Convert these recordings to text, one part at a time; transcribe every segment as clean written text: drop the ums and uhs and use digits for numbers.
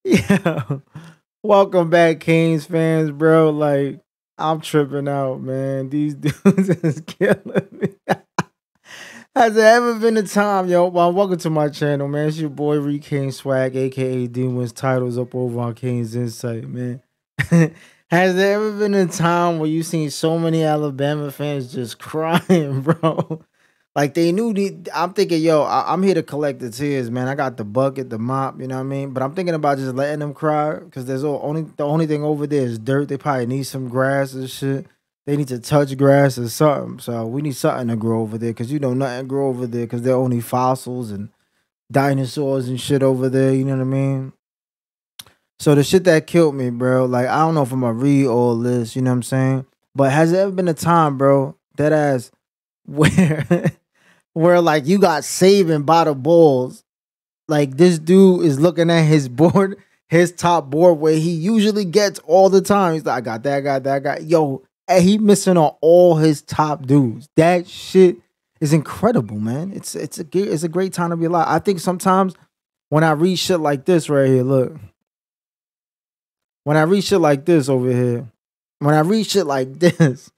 Yeah. Welcome back, Canes fans, bro. Like, I'm tripping out, man. These dudes is killing me. Has there ever been a time, yo? Well, welcome to my channel, man. It's your boy Reed Kane Swag, aka Demons Titles, up over on Kane's Insight, man. Has there ever been a time where you seen so many Alabama fans just crying, bro? Like they knew I'm thinking, yo, I'm here to collect the tears, man. I got the bucket, the mop, you know what I mean? But I'm thinking about just letting them cry because the only thing over there is dirt. They probably need some grass and shit. They need to touch grass or something. So we need something to grow over there because you know nothing grow over there because they're only fossils and dinosaurs and shit over there. You know what I mean? So the shit that killed me, bro. Like I don't know if I'm gonna read all this. You know what I'm saying? But has there ever been a time, bro, that ass where where like you got saving by the balls? Like this dude is looking at his board, his top board where he usually gets all the time. He's like, I got that, I got that, I got yo, and he missing on all his top dudes. That shit is incredible, man. It's a great time to be alive. I think sometimes when I read shit like this right here, look, when I read shit like this over here, when I read shit like this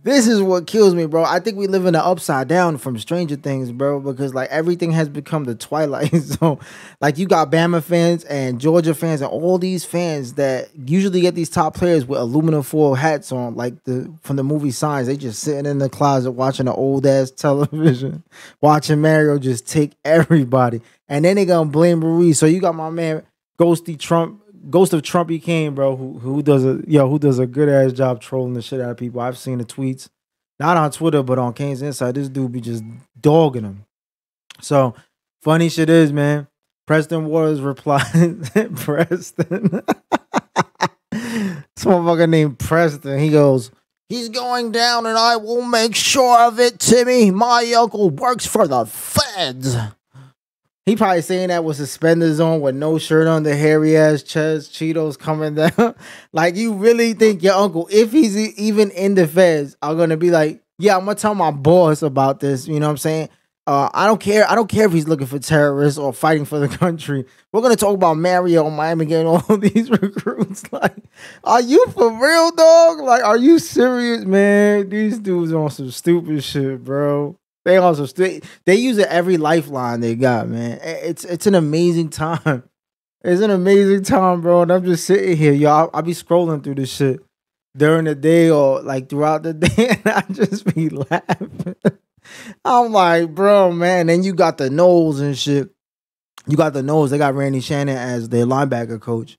is what kills me, bro. I think we live in the upside down from Stranger Things, bro, because like everything has become the Twilight Zone. Like you got Bama fans and Georgia fans and all these fans that usually get these top players with aluminum foil hats on, like from the movie Signs. They just sitting in the closet watching the old ass television, watching Mario just take everybody, and then they gonna blame Ruiz. So you got my man Ghosty Trump. Ghost of Trumpy Kane, bro, who does a good ass job trolling the shit out of people. I've seen the tweets, not on Twitter, but on Kane's Inside. This dude be just dogging him. So funny shit is, man. Preston Waters replied, Preston. This motherfucker named Preston. He goes, he's going down and I will make sure of it, Timmy. My uncle works for the feds. He probably saying that with suspenders on, with no shirt on, the hairy ass chest, Cheetos coming down. Like you really think your uncle, if he's even in the feds, are gonna be like, yeah, I'm gonna tell my boss about this. You know what I'm saying? I don't care. I don't care if he's looking for terrorists or fighting for the country. We're gonna talk about Mario and Miami getting all these recruits. Like, are you for real, dog? Like, are you serious, man? These dudes on some stupid shit, bro. They also they use it every lifeline they got, man. It's an amazing time. It's an amazing time, bro. And I'm just sitting here, y'all. I'll be scrolling through this shit during the day or like throughout the day, and I just be laughing. I'm like, bro, man. Then you got the Knowles and shit. You got the Knowles. They got Randy Shannon as their linebacker coach.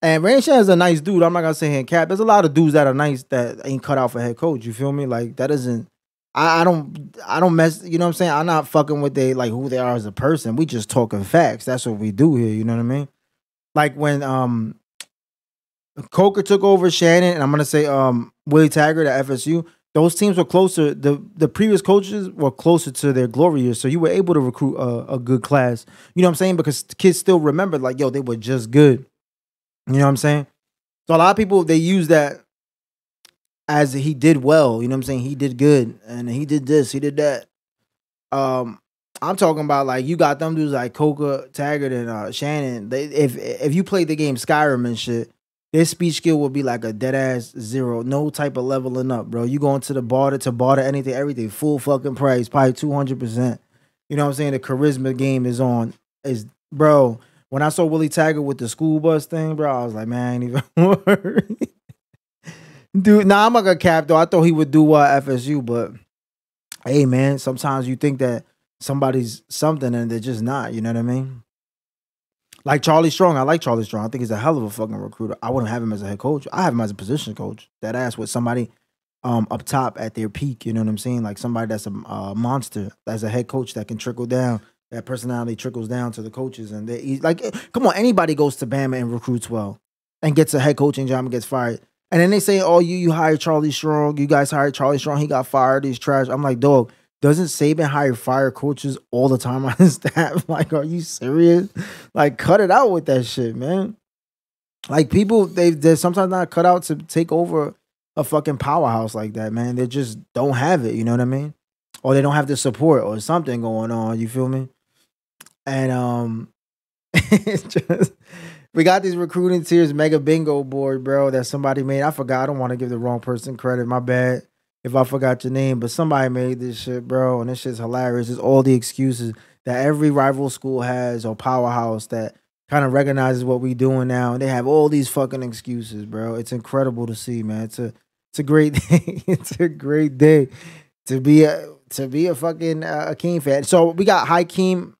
And Randy Shannon's a nice dude. I'm not gonna say him cap. There's a lot of dudes that are nice that ain't cut out for head coach. You feel me? Like that isn't. I don't mess. You know what I'm saying? I'm not fucking with they like who they are as a person. We just talking facts. That's what we do here. You know what I mean? Like when Coker took over Shannon, and I'm gonna say Willie Taggart at FSU. Those teams were closer. The previous coaches were closer to their glory years, so you were able to recruit a good class. You know what I'm saying? Because kids still remember, like, yo, they were just good. You know what I'm saying? So a lot of people they use that as he did well. You know what I'm saying? He did good, and he did this, he did that. I'm talking about like you got them dudes like Coker, Taggart, and Shannon. They if you played the game Skyrim and shit. Their speech skill would be like a dead ass zero, no type of leveling up, bro. You going to the barter, anything, everything, full fucking price, probably 200%. You know what I'm saying? The charisma game is on. Is bro. When I saw Willie Taggart with the school bus thing, bro, I was like, man, I ain't even worried. Dude, nah, I'm not gonna cap though. I thought he would do FSU, but hey, man, sometimes you think that somebody's something and they're just not. You know what I mean? Like Charlie Strong, I like Charlie Strong. I think he's a hell of a fucking recruiter. I wouldn't have him as a head coach. I have him as a position coach. That ass with somebody up top at their peak. You know what I'm saying? Like somebody that's a monster, that's a head coach that can trickle down. That personality trickles down to the coaches, and they like, come on, anybody goes to Bama and recruits well, and gets a head coaching job and gets fired, and then they say, "Oh, you hired Charlie Strong. You guys hired Charlie Strong. He got fired. He's trash." I'm like, dog. Doesn't Saban hire fire coaches all the time on his staff? Like, are you serious? Like, cut it out with that shit, man. Like, people, they're sometimes not cut out to take over a fucking powerhouse like that, man. They just don't have it, you know what I mean? or they don't have the support or something going on. You feel me? And it's just we got these recruiting tiers mega bingo board, bro, that somebody made. I forgot. I don't want to give the wrong person credit. My bad if I forgot your name, but somebody made this shit, bro, and this shit's hilarious. It's all the excuses that every rival school has or powerhouse that kind of recognizes what we doing now, and they have all these fucking excuses, bro. It's incredible to see, man. It's a great day. It's a great day to be a fucking a King fan. So we got Hakeem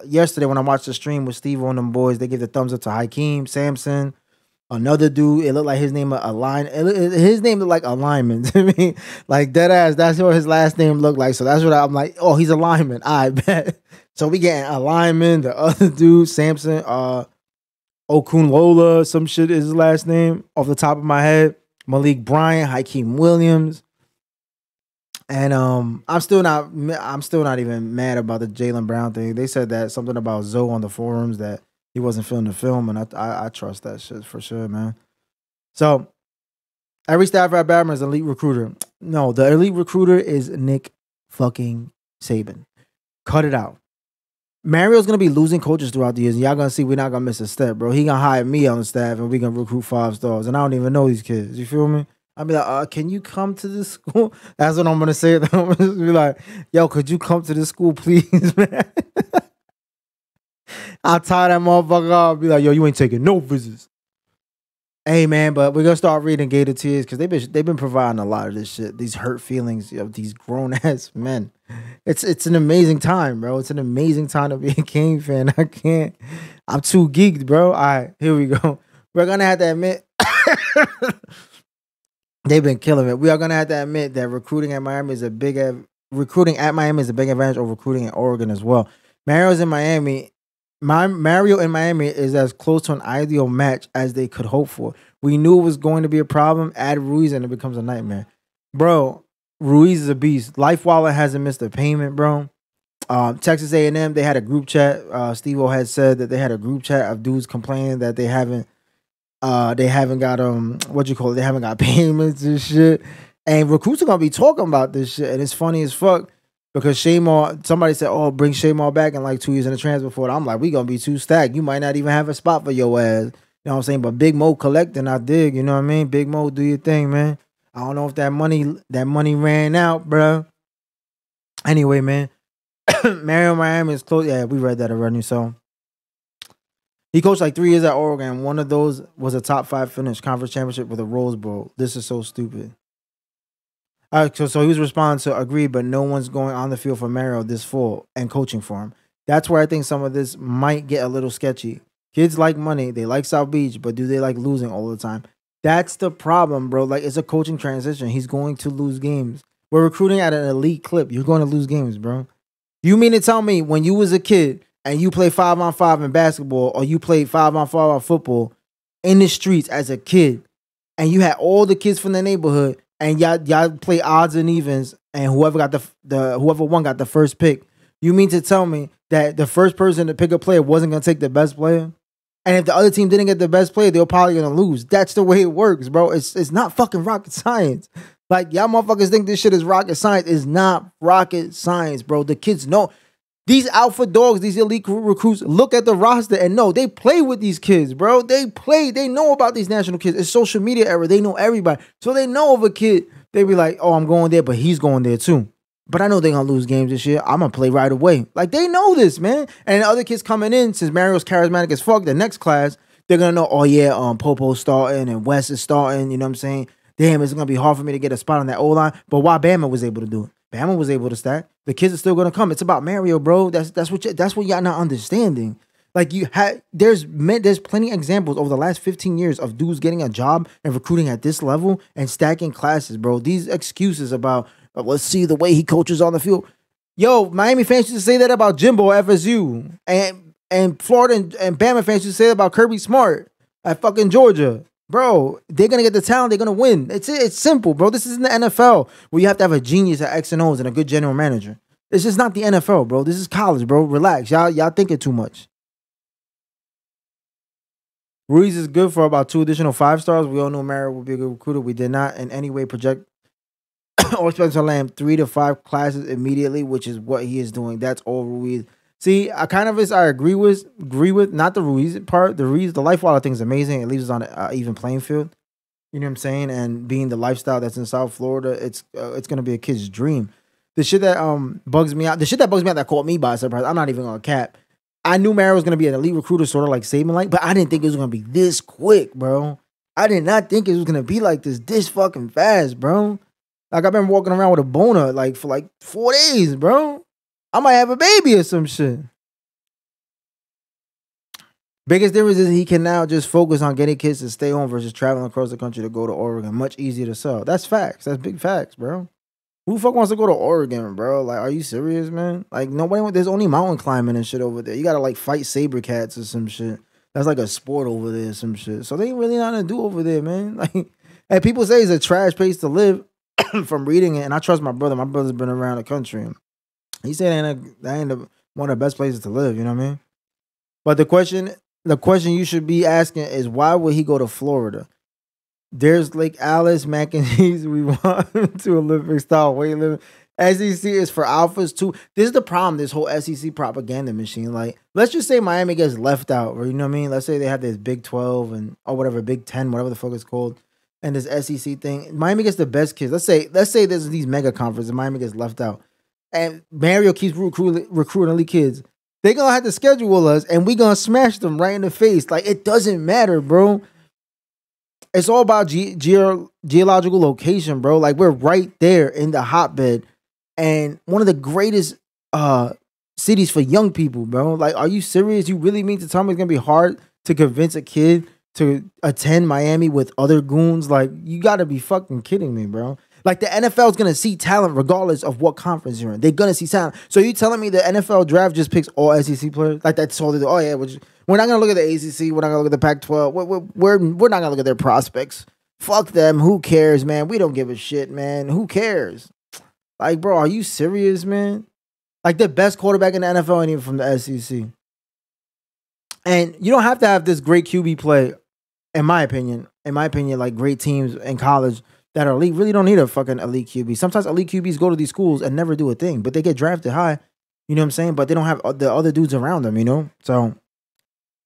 yesterday when I watched the stream with Steve on them boys. They gave the thumbs up to Hakeem Sampson. Another dude, it looked like his name his name looked like a lineman to me. Like dead ass, that's what his last name looked like. So that's what I'm like, oh, he's a lineman. I bet. So we getting a lineman, the other dude, Sampson, Okunlola, some shit is his last name off the top of my head. Malik Bryant, Hakeem Williams. And I'm still not even mad about the Jaylen Brown thing. They said that something about Zoe on the forums that he wasn't feeling the film, and I trust that shit for sure, man. So every staffer at Bama is an elite recruiter. No, the elite recruiter is Nick fucking Saban. Cut it out. Mario's gonna be losing coaches throughout the years, and y'all gonna see we're not gonna miss a step, bro. He gonna hire me on the staff, and we gonna recruit 5 stars, and I don't even know these kids. You feel me? I'll be like, can you come to this school? That's what I'm gonna say. I'm gonna just be like, yo, could you come to this school, please, man? I'll tie that motherfucker up. I'll be like, yo, you ain't taking no visits. Hey, man, but we're gonna start reading Gator Tears because they've been providing a lot of this shit, these hurt feelings of these grown ass men. It's an amazing time, bro. It's an amazing time to be a King fan. I'm too geeked, bro. All right, here we go. We're gonna have to admit they've been killing it. We are gonna have to admit that recruiting at Miami is a big advantage over recruiting in Oregon as well. Mario in Miami is as close to an ideal match as they could hope for. We knew it was going to be a problem. Add Ruiz and it becomes a nightmare. Bro, Ruiz is a beast. Life Wallet hasn't missed a payment, bro. Texas A&M, they had a group chat. Steve-O had said that they had a group chat of dudes complaining that they haven't got they haven't got payments and shit. And recruits are gonna be talking about this shit, and it's funny as fuck because somebody said, "Oh, bring Shamar back in like 2 years in the transfer portal." I'm like, we gonna be too stacked. You might not even have a spot for your ass. You know what I'm saying? But Big Mo collecting, I dig. You know what I mean? Big Mo, do your thing, man. I don't know if that money ran out, bro. Anyway, man, Mario Miami is close. Yeah, we read that already. So he coached like 3 years at Oregon. One of those was a top 5 finish, conference championship with a Rose Bowl. This is so stupid. All right, so he was responding to agree, but no one's going on the field for Mario this fall and coaching for him. That's where I think some of this might get a little sketchy. Kids like money, they like South Beach, but do they like losing all the time? That's the problem, bro. Like, it's a coaching transition. He's going to lose games. We're recruiting at an elite clip. You're going to lose games, bro. You mean to tell me when you was a kid and you played 5-on-5 in basketball or you played 5-on-5 in football in the streets as a kid and you had all the kids from the neighborhood and y'all play odds and evens, and whoever won got the first pick. You mean to tell me that the first person to pick a player wasn't gonna take the best player? And if the other team didn't get the best player, they were probably gonna lose. That's the way it works, bro. It's not fucking rocket science. Like, y'all motherfuckers think this shit is rocket science. It's not rocket science, bro. The kids know. These alpha dogs, these elite recruits, look at the roster and know they play with these kids, bro. They know about these national kids. It's social media era. They know everybody. So they know of a kid. They be like, oh, I'm going there, but he's going there too. But I know they're going to lose games this year. I'm going to play right away. Like, they know this, man. And the other kids coming in, since Mario's charismatic as fuck, the next class, they're going to know, oh, yeah, Popo's starting and West is starting. You know what I'm saying? Damn, it's going to be hard for me to get a spot on that O-line. But why Bama was able to do it? Bama was able to stack. The kids are still going to come. It's about Mario, bro. That's what y'all not understanding. Like, there's plenty of examples over the last 15 years of dudes getting a job and recruiting at this level and stacking classes, bro. These excuses about, let's see the way he coaches on the field. Yo, Miami fans used to say that about Jimbo at FSU. And Florida and Bama fans used to say that about Kirby Smart at fucking Georgia. Bro, they're going to get the talent. They're going to win. It's simple, bro. This isn't the NFL where you have to have a genius at X and O's and a good general manager. It's just not the NFL, bro. This is college, bro. Relax. Y'all thinking too much. Ruiz is good for about 2 additional 5 stars. We all know Mario will be a good recruiter. We did not in any way project or Spencer Lamb 3 to 5 classes immediately, which is what he is doing. That's all Ruiz. See, I kind of I agree with not the Ruiz part. The life wallet thing is amazing. It leaves us on an even playing field. You know what I'm saying? And being the lifestyle that's in South Florida, it's gonna be a kid's dream. The shit that bugs me out, that caught me by surprise. I'm not even gonna cap. I knew Mario was gonna be an elite recruiter, sort of like Saban like, but I didn't think it was gonna be this quick, bro. I did not think it was gonna be like this fucking fast, bro. Like I've been walking around with a boner like for like 4 days, bro. I might have a baby or some shit. Biggest difference is he can now just focus on getting kids to stay home versus traveling across the country to go to Oregon. Much easier to sell. That's facts. That's big facts, bro. Who the fuck wants to go to Oregon, bro? Like, are you serious, man? Like, nobody. There's only mountain climbing and shit over there. You gotta like fight saber cats or some shit. That's like a sport over there, some shit. So they ain't really nothing to do over there, man. Like, and people say it's a trash place to live from reading it. And I trust my brother. My brother's been around the country. He said that ain't one of the best places to live. You know what I mean? But the question you should be asking is why would he go to Florida? There's Lake Alice, mac and cheese. We want to Olympic style weightlifting. SEC is for alphas too. This is the problem. This whole SEC propaganda machine. Like, let's just say Miami gets left out, or you know what I mean. Let's say they have this Big 12 and or whatever, Big 10, whatever the fuck it's called, and this SEC thing. Miami gets the best kids. Let's say there's these mega conferences, and Miami gets left out, and Mario keeps recruiting elite kids. They gonna have to schedule us, and we gonna smash them right in the face. Like, it doesn't matter, bro. It's all about geological location, bro. Like, we're right there in the hotbed, and one of the greatest cities for young people, bro. Like, are you serious? You really mean to tell me it's gonna be hard to convince a kid to attend Miami with other goons? Like, you gotta be fucking kidding me, bro. Like, the NFL is going to see talent regardless of what conference you're in. They're going to see talent. So you telling me the NFL draft just picks all SEC players? Like, that's all they do. Oh, yeah, we're not going to look at the ACC. We're not going to look at the Pac-12. We're not going to look at their prospects. Fuck them. Who cares, man? We don't give a shit, man. Who cares? Like, bro, are you serious, man? Like, the best quarterback in the NFL ain't even from the SEC. And you don't have to have this great QB play, in my opinion. In my opinion, like, great teams in college that are elite really don't need a fucking elite QB. Sometimes elite QBs go to these schools and never do a thing, but they get drafted high. You know what I'm saying? But they don't have the other dudes around them, you know? So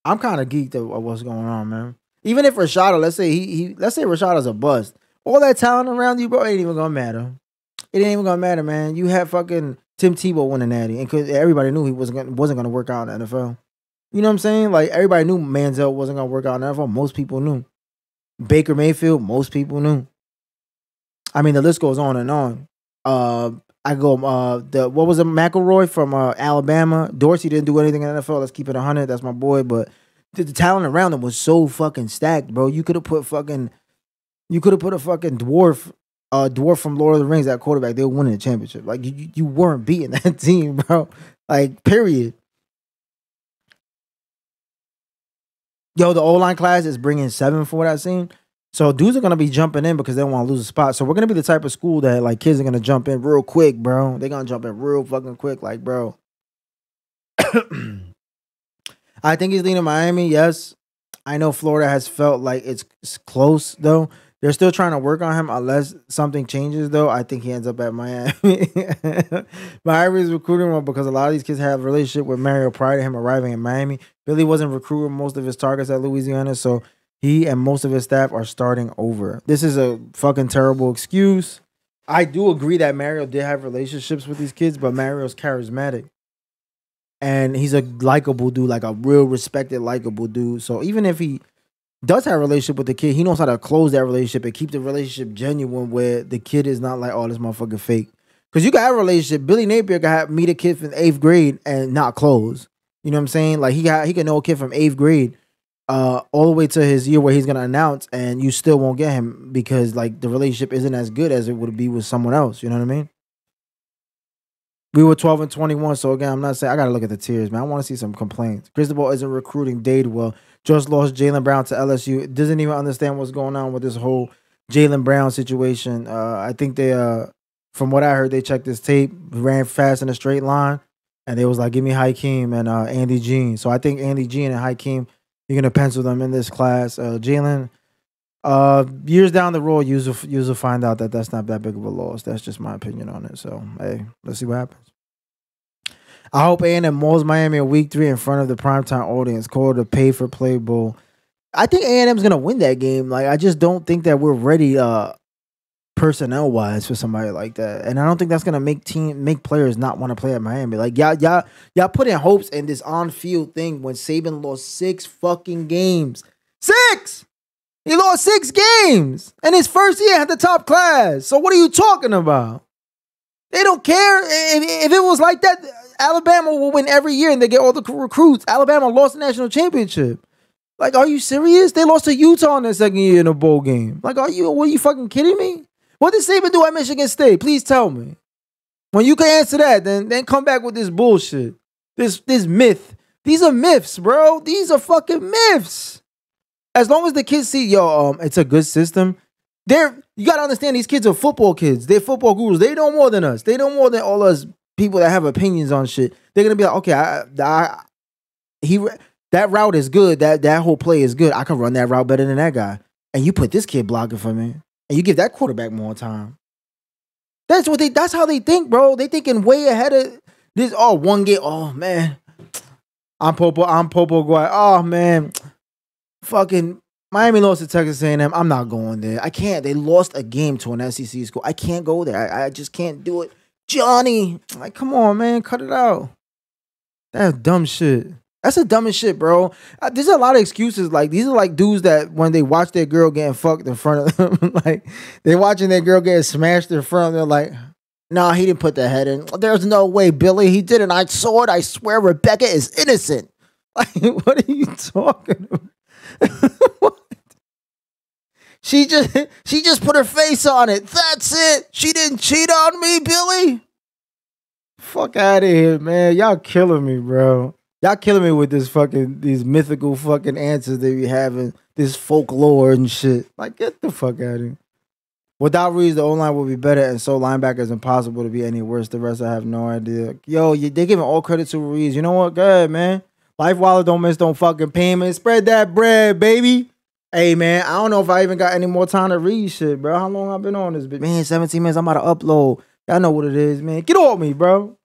I'm kind of geeked at what's going on, man. Even if Rashada, let's say let's say Rashada's a bust. All that talent around you, bro, ain't even gonna matter. It ain't even gonna matter, man. You had fucking Tim Tebow winning natty, and cause everybody knew he wasn't gonna work out in the NFL. You know what I'm saying? Like, everybody knew Manziel wasn't gonna work out in the NFL. Most people knew. Baker Mayfield, most people knew. I mean, the list goes on and on. I go, what was it, McElroy from Alabama? Dorsey didn't do anything in the NFL. Let's keep it 100. That's my boy. But the talent around him was so fucking stacked, bro. You could have put a fucking dwarf from Lord of the Rings at quarterback. They were winning the championship. Like, you weren't beating that team, bro. Like, period. Yo, the O-line class is bringing 7 for what I've seen. So dudes are going to be jumping in because they don't want to lose a spot. So we're going to be the type of school that, like, kids are going to jump in real quick, bro. They're going to jump in real fucking quick. Like, bro. I think he's leaning Miami, yes. I know Florida has felt like it's close, though. They're still trying to work on him unless something changes, though. I think he ends up at Miami. Miami is recruiting him because a lot of these kids have a relationship with Mario prior to him arriving in Miami. Billy wasn't recruiting most of his targets at Louisiana, so he and most of his staff are starting over. This is a fucking terrible excuse. I do agree that Mario did have relationships with these kids, but Mario's charismatic. And he's a likable dude, like a real respected, likable dude. So even if he does have a relationship with the kid, he knows how to close that relationship and keep the relationship genuine where the kid is not like, oh, this motherfucker fake. Because you can have a relationship. Billy Napier can meet a kid from 8th grade and not close. You know what I'm saying? Like, he can know a kid from 8th grade all the way to his year where he's going to announce, and you still won't get him because, like, the relationship isn't as good as it would be with someone else. You know what I mean? We were 12 and 21, so again, I'm not saying I got to look at the tiers, man. I want to see some complaints. Cristobal isn't recruiting Dadewell. Just lost Jaylen Brown to LSU. Doesn't even understand what's going on with this whole Jaylen Brown situation. I think they, from what I heard, they checked his tape, ran fast in a straight line, and they was like, give me Hakeem and Andy Jean. So I think Andy Jean and Hakeem, you're going to pencil them in this class. Jaylen, Years down the road, you'll find out that that's not that big of a loss. That's just my opinion on it. So hey, let's see what happens. I hope A&M mauls Miami in week 3 in front of the primetime audience. Call it a pay for play bowl. I think A&M's gonna win that game. Like I just don't think that we're ready personnel wise for somebody like that. And I don't think that's gonna make players not want to play at Miami. Like y'all put in hopes in this on-field thing when Saban lost 6 fucking games. 6! He lost 6 games in his first year at the top class. So what are you talking about? They don't care. If it was like that, Alabama will win every year and they get all the recruits. Alabama lost the national championship. Like, are you serious? They lost to Utah in their second year in a bowl game. Like, are you fucking kidding me? What did Saban do at Michigan State? Please tell me. When you can answer that, then come back with this bullshit. This myth. These are myths, bro. These are fucking myths. As long as the kids see, it's a good system. You gotta understand these kids are football kids. They're football gurus. They know more than us. They know more than all us people that have opinions on shit. They're gonna be like, okay, that route is good. That whole play is good. I can run that route better than that guy. And you put this kid blocking for me, and you give that quarterback more time. That's how they think, bro. They thinking way ahead of this. Oh, one game. Oh man, I'm Popo Guay. Oh man, fucking Miami lost to Texas A&M. I'm not going there. I can't. They lost a game to an SEC school. I can't go there. I just can't do it. Johnny, like, come on, man, cut it out. That's dumb shit. That's the dumbest shit, bro. There's a lot of excuses. Like, these are like dudes that when they watch their girl getting fucked in front of them, like, they're watching their girl getting smashed in front of them. They're like, nah, he didn't put the head in. There's no way, Billy. He didn't. I saw it. I swear Rebecca is innocent. Like, what are you talking about? What? She just put her face on it. That's it. She didn't cheat on me, Billy. Fuck out of here, man. Y'all killing me, bro. Y'all killing me with these mythical fucking answers that you having, this folklore and shit. Like, get the fuck out of here. Without Reeves, the O-line will be better, and so linebackers impossible to be any worse. The rest, I have no idea. Yo, they giving all credit to Reeves. You know what? Go ahead, man. Life Wallet don't miss no fucking payment. Spread that bread, baby. Hey, man, I don't know if I even got any more time to read shit, bro. How long I been on this? Man, 17 minutes, I'm about to upload. Y'all know what it is, man. Get off me, bro.